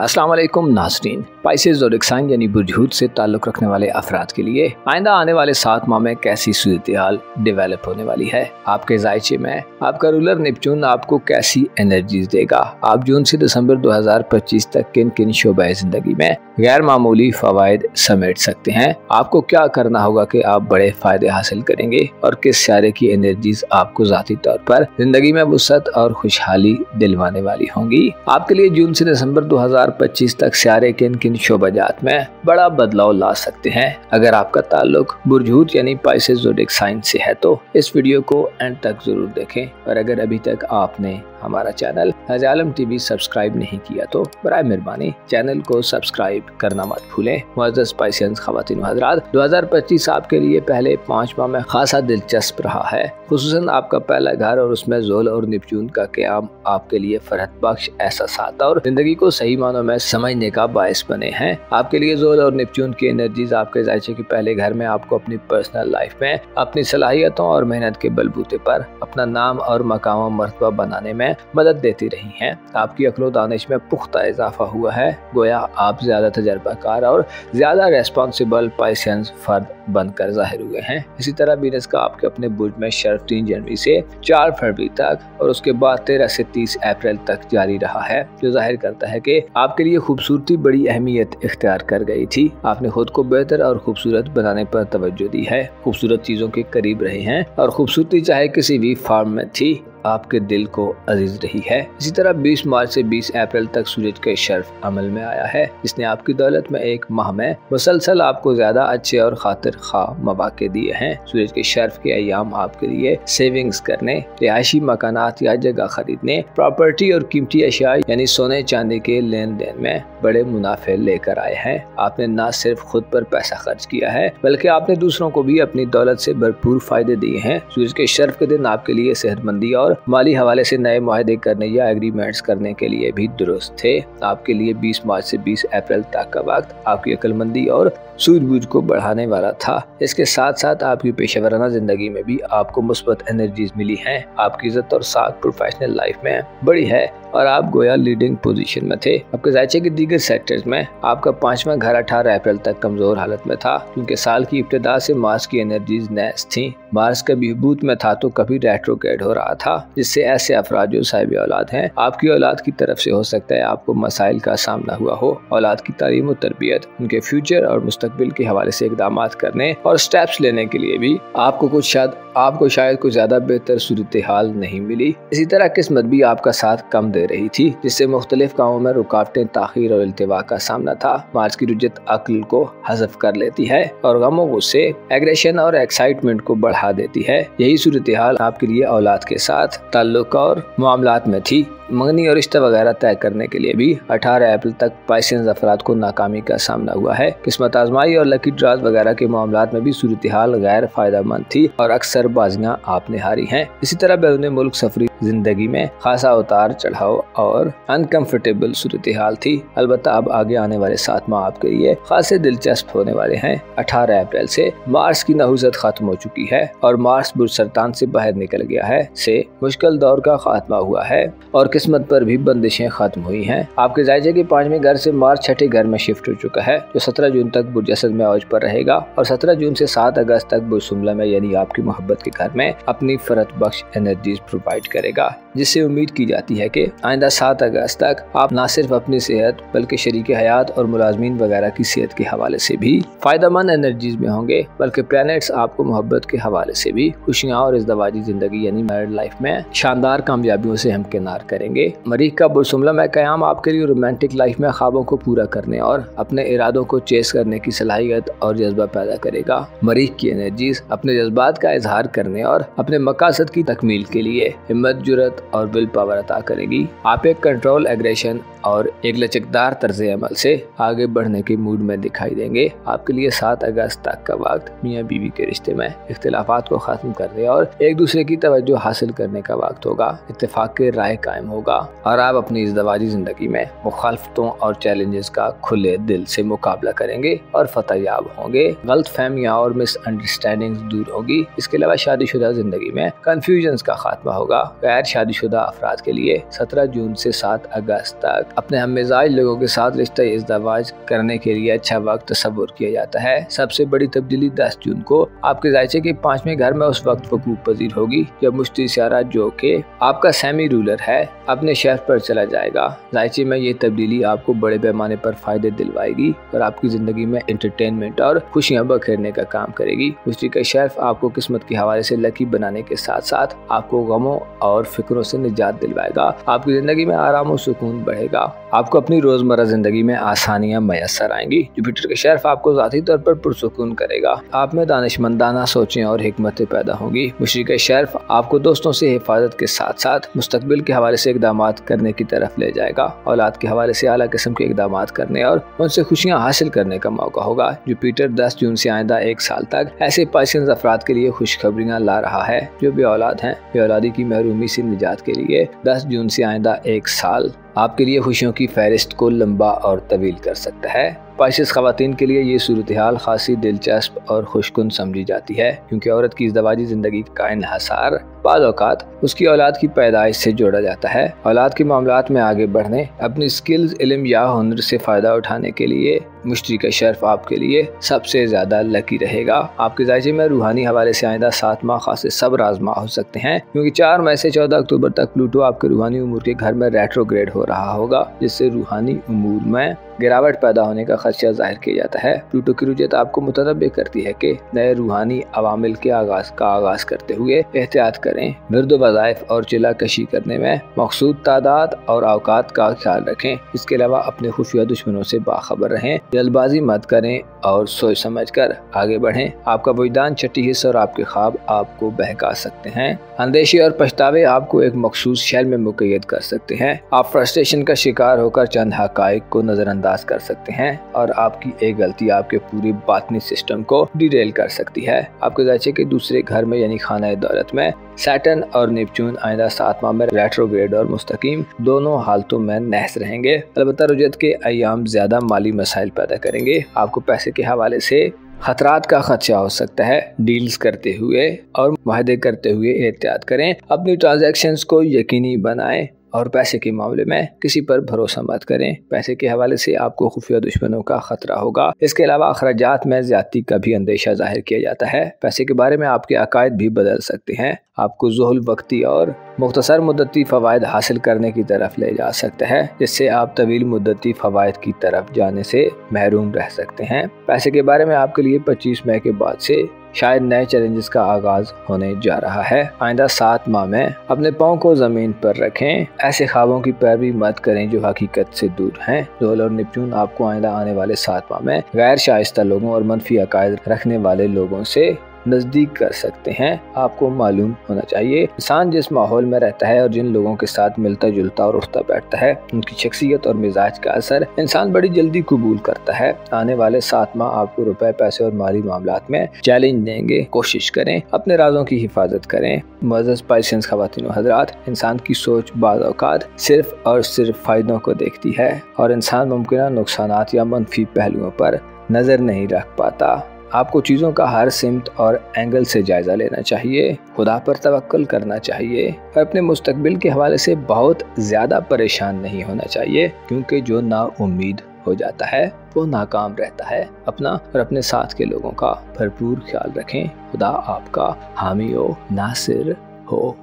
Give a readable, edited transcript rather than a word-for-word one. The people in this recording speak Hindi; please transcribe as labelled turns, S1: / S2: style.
S1: अस्सलाम वालेकुम नाज़रीन। पाइसेस ज़ोडिएक साइन यानी बुर्ज से ताल्लुक़ रखने वाले अफराद के लिए आइंदा आने वाले 7 माह में कैसी सूरत-ए-हाल डेवलप होने वाली है। आपके ज़ायचे में आपका रूलर नेपच्यून आपको कैसी एनर्जीज देगा। आप जून से दिसंबर 2025 तक किन किन शोबे ज़िंदगी में गैर मामूली फ़वाइद समेट सकते हैं। आपको क्या करना होगा कि आप बड़े फ़ायदे हासिल करेंगे और किस सियारे की एनर्जीज आपको ज़ाती तौर पर ज़िंदगी में वुसअत और खुशहाली दिलवाने वाली होंगी। आपके लिए जून से दिसंबर 2025 तक सियारे किन किन शोबाजात में बड़ा बदलाव ला सकते हैं। अगर आपका ताल्लुक बुर्ज यानी पाइसेस ज़ोडिएक साइन से है तो इस वीडियो को एंड तक जरूर देखें। और अगर अभी तक आपने हमारा चैनल हज आलम टीवी सब्सक्राइब नहीं किया तो बराए मेहरबानी चैनल को सब्सक्राइब करना मत भूलें। मुअज़्ज़ज़ पाइसियंस ख़वातीन व हज़रात, 2025 आपके लिए पहले 5 माह में खासा दिलचस्प रहा है। खुसूसन आपका पहला घर और उसमें ज़ोल और नेपच्यून का क़याम आपके लिए फरहत बख्श एहसासात और जिंदगी को सही मानों में समझने का बायस बने हैं। आपके लिए ज़ोल और नेपच्यून की एनर्जीज आपके ज़ायचे के पहले घर में आपको अपनी पर्सनल लाइफ में अपनी सलाहियतों और मेहनत के बलबूते पर अपना नाम और मकाम व मर्तबा बनाने में मदद देती रही हैं। आपकी अक्ल व दानिश में पुख्ता इजाफा हुआ है। गोया आप ज्यादा तजर्बाकार और ज्यादा रेस्पॉन्सिबल पाइसियंस फर्द बनकर जाहिर हुए हैं। इसी तरह वीनस का आपके अपने बुर्ज में शर्फ 3 जनवरी से 4 फरवरी तक और उसके बाद 13 से 30 अप्रैल तक जारी रहा है, जो जाहिर करता है कि आपके लिए खूबसूरती बड़ी अहमियत इख्तियार कर गई थी। आपने खुद को बेहतर और खूबसूरत बनाने पर तवज्जो दी है, खूबसूरत चीजों के करीब रहे हैं और खूबसूरती चाहे किसी भी फॉर्म में थी आपके दिल को अजीज रही है। इसी तरह 20 मार्च से 20 अप्रैल तक सूरज के शर्फ अमल में आया है, जिसने आपकी दौलत में एक माह में मुसलसल आपको ज्यादा अच्छे और खातिर खा मौके दिए हैं। सूरज के शर्फ के अयाम आपके लिए सेविंग्स करने, रिहायशी मकानात या जगह खरीदने, प्रॉपर्टी और कीमती अशिया यानी सोने चांदी के लेन देन में बड़े मुनाफे लेकर आए हैं। आपने न सिर्फ खुद पर पैसा खर्च किया है बल्कि आपने दूसरों को भी अपनी दौलत से भरपूर फायदे दिए हैं। सूरज के शर्फ के दिन आपके लिए सेहतमंदी और माली हवाले से नए मुआहदे करने या एग्रीमेंट्स करने के लिए भी दुरुस्त थे। आपके लिए 20 मार्च से 20 अप्रैल तक का वक्त आपकी अक्लमंदी और सूझबूझ को बढ़ाने वाला था। इसके साथ साथ आपकी पेशेवराना जिंदगी में भी आपको मुस्बत एनर्जीज मिली हैं। आपकी इज्जत और साख प्रोफेशनल लाइफ में बड़ी है और आप गोया लीडिंग पोजीशन में थे। आपके ज़ायचे के दीगर सेक्टर्स में आपका 5वां घर 18 अप्रैल तक कमजोर हालत में था, क्योंकि साल की इब्तिदा से मार्स की एनर्जीज नैस थी। मार्स कभी बहबूद में था तो कभी रेट्रोग्रेड हो रहा था, जिससे ऐसे अफराद जो साहिब औलाद हैं, आपकी औलाद की तरफ से हो सकता है आपको मसाइल का सामना हुआ हो। औलाद की तालीम और तरबियत, उनके फ्यूचर और मुस्तकबिल के हवाले से इकदाम करने और स्टेप्स लेने के लिए भी आपको शायद कुछ ज्यादा बेहतर सूरत हाल नहीं मिली। इसी तरह किस्मत भी आपका साथ कम दे रही थी, जिससे मुख्तलिफ कामों में रुकावटें, ताखीर और इल्तिवा का सामना था। मार्च की रुजत अक्ल को हज़फ कर लेती है और गमों, गुस्से, एग्रेशन और एक्साइटमेंट को बढ़ा देती है। यही सूरत हाल आपके लिए औलाद के साथ ताल्लुक और मामलात में थी। मंगनी और रिश्ता वगैरह तय करने के लिए भी 18 अप्रैल तक पाइसियंस अफराद को नाकामी का सामना हुआ है। किस्मत आजमाई और लकी ड्राज वगैरह के मामलात में भी सूरत हाल गैर फायदेमंद थी और अक्सर बाजियां आपने हारी हैं। इसी तरह बैरून मुल्क सफरी जिंदगी में खासा उतार चढ़ाव और अनकंफर्टेबल सूरत हाल थी। अलबत्ता अब आगे आने वाले 7 माह आपके लिए खासे दिलचस्प होने वाले हैं। 18 अप्रैल से मार्स की नहुज़त खत्म हो चुकी है और मार्स बुर्ज सरतान से बाहर निकल गया है, से मुश्किल दौर का खात्मा हुआ है और किस्मत पर भी बंदिशें खत्म हुई हैं। आपके ज़ायचे के 5वें घर से मार्स 6ठे घर में शिफ्ट हो चुका है, जो 17 जून तक बुर्ज असद में औज पर रहेगा और 17 जून से 7 अगस्त तक बुर्ज सुमला में यानी आपकी मोहब्बत के घर में अपनी फरहत बख्श एनर्जीज प्रोवाइड करेगा, जिससे उम्मीद की जाती है कि आइंदा 7 अगस्त तक आप न सिर्फ अपनी सेहत बल्कि शरीक हयात और मुलाजमीन वगैरह की सेहत के हवाले से भी फायदेमंद एनर्जीज में होंगे, बल्कि प्लैनेट्स आपको मोहब्बत के हवाले से भी खुशियाँ और इज़्दवाजी जिंदगी यानी मैरिड लाइफ में शानदार कामयाबियों से हमकिनार करेंगे। मरीख का बुर्ज सुमला में क़याम आपके लिए रोमांटिक लाइफ में ख्वाबों को पूरा करने और अपने इरादों को चेस करने की सलाहियत और जज्बा पैदा करेगा। मरीख की एनर्जीज अपने जज्बात का इजहार करने और अपने मकासद की तकमील के लिए हिम्मत, जुर्रत और विल पावर अता करेगी। आप एक कंट्रोल, एग्रेशन और एक लचकदार तर्ज अमल से आगे बढ़ने के मूड में दिखाई देंगे। आपके लिए 7 अगस्त तक का वक्त मियाँ बीवी के रिश्ते में इख्तिलाफात को खत्म करने और एक दूसरे की तवज्जो हासिल करने का वक्त होगा। इत्तेफाक के राय कायम होगा होगा और आप अपनी इज़दवाजी ज़िंदगी में मुखालफतों और चैलेंजेस का खुले दिल से मुकाबला करेंगे और फतहयाब होंगे। गलतफहमियां और मिसअंडरस्टैंडिंग्स दूर होगी। इसके अलावा शादीशुदा ज़िंदगी में कन्फ्यूजन्स का खात्मा होगा। गैर शादीशुदा अफराद के लिए 17 जून से 7 अगस्त तक अपने हममिजाज लोगों के साथ रिश्ता इज़दवाज करने के लिए अच्छा वक्त तस्वुर किया जाता है। सबसे बड़ी तब्दीली 10 जून को आपके जायचे के 5वें घर में उस वक्त वकूफ़ पजीर होगी जब मुश्तरी सियारा, जो कि आपका सेमी रूलर है, अपने शेफ पर चला जाएगा। जायचे में ये तब्दीली आपको बड़े पैमाने पर फायदे दिलवाएगी और आपकी जिंदगी में एंटरटेनमेंट और खुशियां बखेरने का काम करेगी। मुश्तरी का शेफ आपको किस्मत के हवाले से लकी बनाने के साथ साथ आपको गमों और फिक्रों से निजात दिलवाएगा। आपकी जिंदगी में आराम और सुकून बढ़ेगा। आपको अपनी रोजमर्रा जिंदगी में आसानियां मैसर आएंगी। जुपिटर का शेफ आपको ज़ाती तौर पर पुरसुकून करेगा। आप में दानिशमंदाना सोचें और हिकमतें पैदा होंगी। मुश्तरी का शेफ आपको दोस्तों से हिफाजत के साथ साथ मुस्तकबिल के हवाले से इक़दामात करने की तरफ ले जाएगा। औलाद के हवाले से आला किस्म के इक़दामात करने और उनसे खुशियां हासिल करने का मौका होगा। जुपिटर 10 जून से आइंदा 1 साल तक ऐसे पाइसेंस अफराद के लिए खुशखबरियां ला रहा है जो बेऔलाद हैं। बेऔलादी की महरूमी से निजात के लिए 10 जून से आइंदा 1 साल आपके लिए खुशियों की फहरिस्त को लंबा और तवील कर सकता है। पाइसेस ख़वातीन के लिए ये सूरत हाल खासी दिलचस्प और खुशकुन समझी जाती है क्योंकि औरत की इज़दवाजी ज़िंदगी का इन्हसार बाद औक़ात उसकी औलाद की पैदाइश से जोड़ा जाता है। औलाद के मामलात में आगे बढ़ने, अपनी स्किल्स, इल्म या हुनर से फ़ायदा उठाने के लिए मुश्तरी का शेफ आपके लिए सबसे ज़्यादा लकी रहेगा। आपके जायचे में रूहानी हवाले से आइंदा 7 माह खासे सब्र आज़मा हो सकते हैं क्योंकि 4 मई से 14 अक्टूबर तक प्लूटो आपके रूहानी उमूर के घर में रेट्रोग्रेड हो रहा होगा, जिससे रूहानी उमूर में गिरावट पैदा होने का खदशा जाहिर किया जाता है। प्लूटो की रुजत आपको मुतनब्बे करती है कि नए रूहानी अवामिल के आगाज करते हुए एहतियात करें। विर्द वज़ाइफ और चिला कशी करने में मखसूद तादाद और औकात का ख्याल रखें। इसके अलावा अपने खुफिया दुश्मनों से बाखबर रहें। जल्दबाजी मत करें और सोच समझ कर आगे बढ़ें। आपका वजदान छठी हिस्सा और आपके ख्वाब आपको बहका सकते हैं। अंदेशे और पछतावे आपको एक मखसूस शैल में मुक़य्यद कर सकते हैं। आप फ्रस्ट्रेशन का शिकार होकर चंद हक़ाइक़ को नज़रअंदाज कर सकते हैं और आपकी एक गलती आपके पूरे बातनी सिस्टम को डिरेल कर सकती है। आपके जायचे के दूसरे घर में यानी खाना दौलत में सैटर्न और नेपच्यून आइंदा 7 माह में रेट्रोग्रेड और मुस्तकीम दोनों हालतों में नहस रहेंगे। अलबत्ता रुजत के अय्याम ज्यादा माली मसाइल पैदा करेंगे। आपको पैसे के हवाले से खतरात का खदशा हो सकता है। डील्स करते हुए और मुआहदे करते हुए एहतियात करें। अपनी ट्रांजैक्शंस को यकीनी बनाएं और पैसे के मामले में किसी पर भरोसा मत करें। पैसे के हवाले से आपको खुफिया दुश्मनों का खतरा होगा। इसके अलावा अखराजात में ज्यादती का भी अंदेशा जाहिर किया जाता है। पैसे के बारे में आपके अकायद भी बदल सकते हैं। आपको ज़ुहुल वक्ती और मुख्तसर मुद्दती फ़वाइद हासिल करने की तरफ ले जा सकता है, जिससे आप तवील मुद्दती फ़वाइद की तरफ जाने से महरूम रह सकते हैं। पैसे के बारे में आपके लिए 25 मई के बाद से शायद नए चैलेंजेस का आगाज होने जा रहा है। आइंदा 7 माह में अपने पाँव को जमीन पर रखें। ऐसे ख्वाबों की पैरवी मत करें जो हकीकत से दूर हैं। ज़ुहुल और नेपच्यून आपको आइंदा आने वाले 7 माह में गैर शाइस्ता लोगों और मनफी अकायद रखने वाले लोगों से नज़दीक कर सकते हैं। आपको मालूम होना चाहिए इंसान जिस माहौल में रहता है और जिन लोगों के साथ मिलता जुलता और उठता बैठता है, उनकी शख्सियत और मिजाज का असर इंसान बड़ी जल्दी कबूल करता है। आने वाले 7 माह आपको रुपए, पैसे और माली मामलात में चैलेंज देंगे। कोशिश करें अपने राजों की हिफाजत करें। मुअज़्ज़ज़ पाइसेंस ख़वातीन व हज़रात, इंसान की सोच बाज़ औक़ात सिर्फ और सिर्फ फ़ायदों को देखती है और इंसान मुमकिन नुकसानात या मनफी पहलुओं पर नज़र नहीं रख पाता। आपको चीज़ों का हर सिमत और एंगल से जायज़ा लेना चाहिए। खुदा पर तवक्कुल करना चाहिए और अपने मुस्तकबिल के हवाले से बहुत ज़्यादा परेशान नहीं होना चाहिए क्योंकि जो नाउम्मीद हो जाता है वो नाकाम रहता है। अपना और अपने साथ के लोगों का भरपूर ख्याल रखें। खुदा आपका हामी हो, नासिर हो।